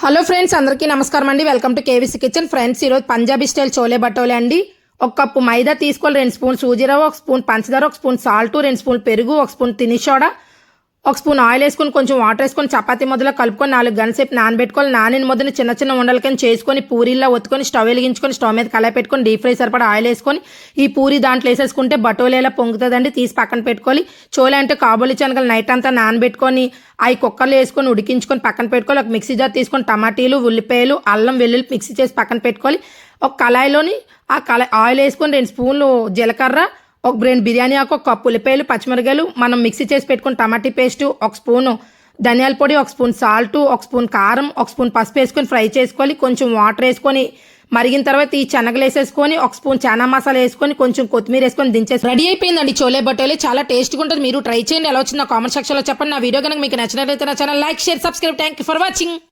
Hello friends, అందరికీ నమస్కారం అండి. Welcome to KVC kitchen. Friends, ఈరోజు పంజాబీ స్టైల్ చోలే భటోలే అండి. ఒక కప్పు మైదా తీసుకోవాలి, 2 స్పూన్ సూజీ రవ్వ, 1 స్పూన్ పంచదార, 1 స్పూన్ సాల్ట్, 2 స్పూన్ పెరుగు, 1 స్పూన్ తిని సోడా, 1 స్పూన్ ఆయిల్ వేసుకొని కొంచెం వాటర్ వేసుకొని చపాతీ మొదలు కలుపుకొని 4 గంటల సేపు నానబెట్టుకోవాలి. నానిన మొదలు చిన్న చిన్న ఉండలకని చేసుకొని పూరీలా ఒత్తుకొని స్టవ్ వెలిగించుకొని స్టవ్ మీద కళాయి పెట్టుకొని డీప్ ఫ్రై సరిపడా ఆయిల్ వేసుకొని ఈ పూరి దాంట్లో వేసేసుకుంటే భటోలేలా పొంగుతుందండి. తీసి పక్కన పెట్టుకోవాలి. చోలే అంటే కాబోలి శనగలు నైట్ అంతా నానబెట్టుకొని అవి కుక్కర్లో వేసుకొని ఉడికించుకొని పక్కన పెట్టుకోవాలి. ఒక మిక్సీ జార్ తీసుకొని టమాటీలు, ఉల్లిపాయలు, అల్లం వెల్లుల్లి మిక్సీ చేసి పక్కన పెట్టుకోవాలి. ఒక కళాయిలోని ఆయిల్ వేసుకొని 2 స్పూన్లు జీలకర్ర, ఒక 2 బిర్యానీ ఆకు, 1 కప్పు ఉల్లిపాయలు, పచ్చిమిరకాయలు, మనం మిక్సీ చేసి పెట్టుకుని టమాటీ పేస్టు, 1 స్పూను ధనియాల పొడి, 1 స్పూన్ సాల్టు, 1 స్పూన్ కారం, 1 స్పూన్ పసుపు వేసుకొని ఫ్రై చేసుకోవాలి. కొంచెం వాటర్ వేసుకొని మరిగిన తర్వాత ఈ శనగలు వేసేసుకొని 1 స్పూన్ చానా మసాలా వేసుకొని కొంచెం కొత్తిమీర వేసుకొని దించేసి రెడీ అయిపోయిందండి చోలే భటోలే. చాలా టేస్ట్గా ఉంటుంది. మీరు ట్రై చేయండి. ఎలా వచ్చిందో కామెంట్ సెక్షన్లో చెప్పండి. నా వీడియో కనుక మీకు నచ్చినట్లయితే నా channel like, share, subscribe. Thank you for watching.